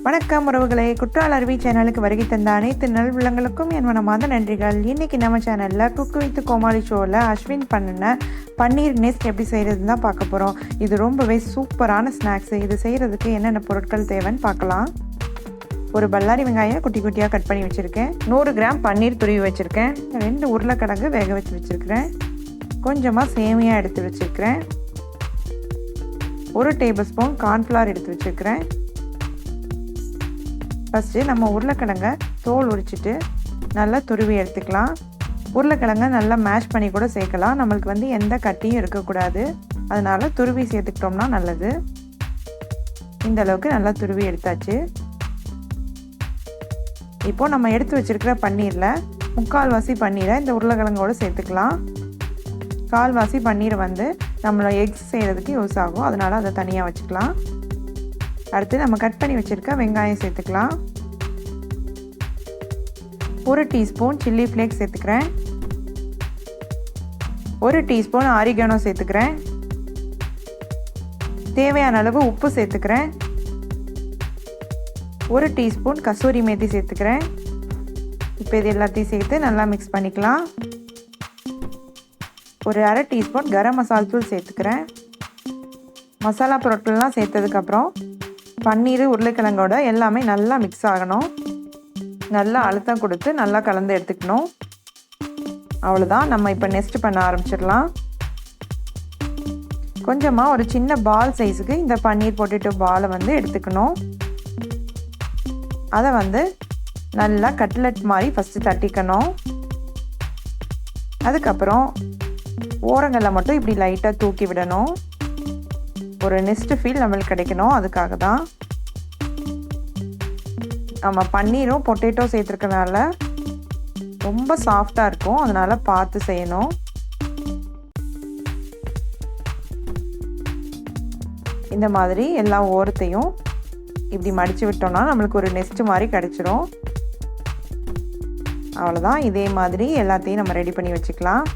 வணக்கம் உறவுகளே, குற்றால அருவி சேனலுக்கு வருகை தந்த அனைத்து நல்வுள்ளங்களுக்கும் என் மனமார்ந்த நன்றிகள். இன்றைக்கி நம்ம சேனலில் குக்கு வித் கோமாளி ஷோவில் அஸ்வின் பண்ணின பன்னீர் நெஸ்ட் எப்படி செய்கிறதுன்னு தான் பார்க்க போகிறோம். இது ரொம்பவே சூப்பரான ஸ்நாக்ஸு. இது செய்கிறதுக்கு என்னென்ன பொருட்கள் தேவைன்னு பார்க்கலாம். ஒரு பல்லாரி வெங்காயம் குட்டி குட்டியாக கட் பண்ணி வச்சுருக்கேன். 100 கிராம் பன்னீர் துருவி வச்சுருக்கேன். 2 உருளைக்கிழங்கு வேக வச்சு வச்சுருக்கிறேன். கொஞ்சமாக சேமியா எடுத்து வச்சுருக்கிறேன். 1 டேபிள் ஸ்பூன் கார்ன்ஃப்ளவர் எடுத்து வச்சுருக்கிறேன். ஃபஸ்ட்டு நம்ம உருளைக்கிழங்கை தோல் உரிச்சிட்டு நல்லா துருவி எடுத்துக்கலாம். உருளைக்கிழங்கை நல்லா மேஷ் பண்ணி கூட சேர்க்கலாம். நம்மளுக்கு எந்த கட்டியும் இருக்கக்கூடாது, அதனால் துருவி சேர்த்துக்கிட்டோம்னா நல்லது. இந்த அளவுக்கு நல்லா துருவி எடுத்தாச்சு. இப்போது நம்ம எடுத்து வச்சுருக்கிற பன்னீரில் 3/4 பன்னீரை இந்த உருளைக்கிழங்கோடு சேர்த்துக்கலாம். 1/4 பன்னீர் நம்மளை எக்ஸ் செய்கிறதுக்கு யூஸ் ஆகும், அதனால் அதை தனியாக வச்சுக்கலாம். அடுத்து நம்ம கட் பண்ணி வச்சுருக்க வெங்காயம் சேர்த்துக்கலாம். 1 டீஸ்பூன் சில்லி ஃப்ளேக்ஸ் சேர்த்துக்கிறேன். 1 டீஸ்பூன் ஆரிகானோ சேர்த்துக்கிறேன். தேவையான அளவு உப்பு சேர்த்துக்கிறேன். 1 டீஸ்பூன் கசூரி மேத்தி சேர்த்துக்கிறேன். இப்போ இது எல்லாத்தையும் சேர்த்து நல்லா மிக்ஸ் பண்ணிக்கலாம். ஒரு 1/2 டீஸ்பூன் கரம் மசாலா தூள் சேர்த்துக்கிறேன். மசாலா பொருட்கள்லாம் சேர்த்ததுக்கப்புறம் பன்னீர் உருளைக்கிழங்கோட எல்லாமே நல்லா மிக்ஸ் ஆகணும். நல்லா அழுத்தம் கொடுத்து நல்லா கலந்து எடுத்துக்கணும். அவ்வளோதான். நம்ம இப்போ நெஸ்ட் பண்ண ஆரம்பிச்சிடலாம். கொஞ்சமாக ஒரு சின்ன பால் சைஸுக்கு இந்த பன்னீர் பொட்டேட்டோ பாலை எடுத்துக்கணும். அதை நல்லா கட்லெட் மாதிரி ஃபஸ்ட்டு தட்டிக்கணும். அதுக்கப்புறம் ஓரங்களில் மட்டும் இப்படி லைட்டாக தூக்கி விடணும். ஒரு நெஸ்ட் ஃபீல் நம்மளுக்கு கிடைக்கணும், அதுக்காக தான். நம்ம பன்னீரும் பொட்டேட்டோ சேர்த்துருக்கனால ரொம்ப சாஃப்டாக இருக்கும், அதனால் பார்த்து செய்யணும். இந்த மாதிரி எல்லா ஓரத்தையும் இப்படி மடித்து விட்டோம்னா நம்மளுக்கு ஒரு நெஸ்ட் மாதிரி கிடச்சிரும். அவ்வளோதான். இதே மாதிரி எல்லாத்தையும் நம்ம ரெடி பண்ணி வச்சுக்கலாம்.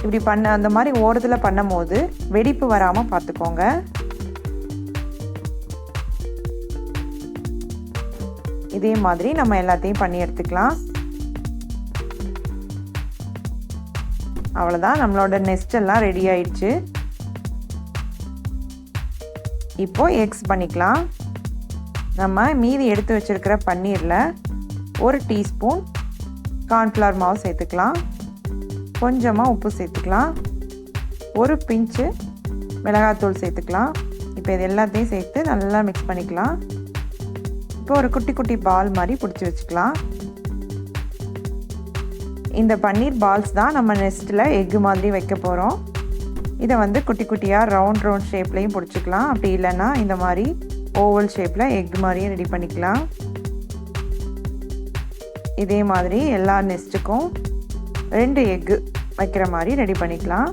இப்படி அந்த மாதிரி ஓரத்தில் பண்ணும் போது வெடிப்பு வராமல் பார்த்துக்கோங்க. இதே மாதிரி நம்ம எல்லாத்தையும் பண்ணி எடுத்துக்கலாம். அவ்வளோதான், நம்மளோட நெஸ்ட் எல்லாம் ரெடி ஆயிடுச்சு. இப்போ எக்ஸ் பண்ணிக்கலாம். நம்ம மீதி எடுத்து வச்சிருக்கிற பன்னீரில் 1 டீஸ்பூன் கார்ன்ஃப்ளவர் மாவு சேர்த்துக்கலாம். கொஞ்சமாக உப்பு சேர்த்துக்கலாம். 1 பிஞ்சு மிளகாத்தூள் சேர்த்துக்கலாம். இப்போ இது எல்லாத்தையும் சேர்த்து நல்லா மிக்ஸ் பண்ணிக்கலாம். இப்போ ஒரு குட்டி குட்டி பால் மாதிரி பிடிச்சி வச்சுக்கலாம். இந்த பன்னீர் பால்ஸ் தான் நம்ம நெஸ்ட்டில் எக்கு மாதிரி வைக்க போகிறோம். இதை குட்டி குட்டியாக ரவுண்ட் ஷேப்லேயும் பிடிச்சிக்கலாம். அப்படி இல்லைன்னா இந்த மாதிரி ஓவல் ஷேப்பில் எக் மாதிரியும் ரெடி பண்ணிக்கலாம். இதே மாதிரி எல்லா நெஸ்ட்டுக்கும் 2 எக்கு வைக்கிற மாதிரி ரெடி பண்ணிக்கலாம்.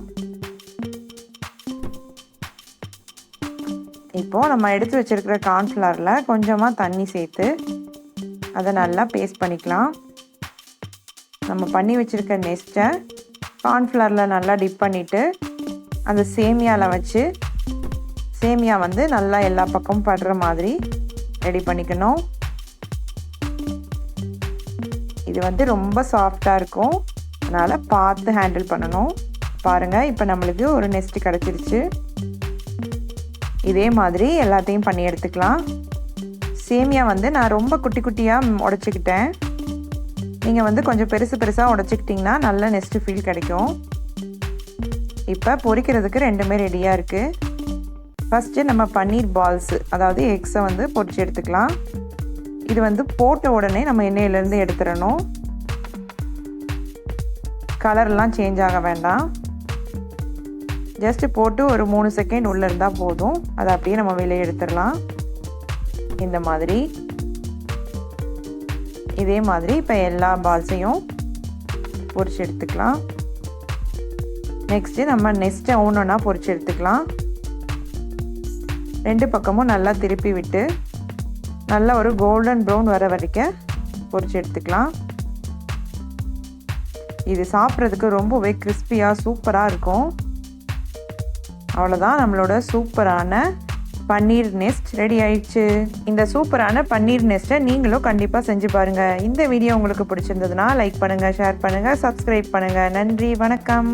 இப்போது நம்ம எடுத்து வச்சுருக்கிற கார்ன்ஃப்ளவரில் கொஞ்சமாக தண்ணி சேர்த்து அதை நல்லா பேஸ்ட் பண்ணிக்கலாம். நம்ம பண்ணி வச்சுருக்க நெஸ்ட்டை கார்ன்ஃப்ளவரில் நல்லா டிப் பண்ணிவிட்டு அந்த சேமியாவில் வச்சு சேமியா நல்லா எல்லா பக்கமும் படுற மாதிரி ரெடி பண்ணிக்கணும். இது ரொம்ப சாஃப்டாக இருக்கும், அதனால் பார்த்து ஹேண்டில் பண்ணணும். பாருங்கள், இப்போ நம்மளுக்கு ஒரு நெஸ்ட் கிடச்சிருச்சு. இதே மாதிரி எல்லாத்தையும் பண்ணி எடுத்துக்கலாம். சேமியா நான் ரொம்ப குட்டி குட்டியாக உடச்சிக்கிட்டேன். நீங்கள் கொஞ்சம் பெருசாக உடச்சிக்கிட்டிங்கன்னா நல்ல நெஸ்ட் ஃபீல் கிடைக்கும். இப்போ பொரிக்கிறதுக்கு ரெண்டுமே ரெடியாக இருக்குது. ஃபஸ்ட்டு நம்ம பன்னீர் பால்ஸு, அதாவது எக்ஸை பொரிச்சு எடுத்துக்கலாம். இது போட்ட உடனே நம்ம எண்ணெயிலேருந்து எடுத்துடணும். கலர்லாம் சேஞ்ச் ஆக வேண்டாம். ஜஸ்ட்டு போட்டு ஒரு 3 செகண்ட் உள்ளே இருந்தால் போதும். அதை அப்படியே நம்ம வெளியே எடுத்துடலாம். இந்த மாதிரி இதே மாதிரி இப்போ எல்லா பால்ஸையும் பொரிச்சு எடுத்துக்கலாம். நெக்ஸ்ட்டு நம்ம நெஸ்ட்டை ஒன்றா பொரிச்சு எடுத்துக்கலாம். 2 பக்கமும் நல்லா திருப்பி விட்டு நல்லா ஒரு கோல்டன் ப்ரௌன் வர வரைக்கும் பொரிச்சு எடுத்துக்கலாம். இது சாப்பிட்றதுக்கு ரொம்பவே கிறிஸ்பியாக சூப்பராக இருக்கும். அவ்வளோதான், நம்மளோட சூப்பரான பன்னீர் நெஸ்ட் ரெடி ஆயிடுச்சு. இந்த சூப்பரான பன்னீர் நெஸ்ட்டை நீங்களும் கண்டிப்பாக செஞ்சு பாருங்கள். இந்த வீடியோ உங்களுக்கு பிடிச்சிருந்ததுன்னா லைக் பண்ணுங்கள், ஷேர் பண்ணுங்கள், சப்ஸ்கிரைப் பண்ணுங்கள். நன்றி, வணக்கம்.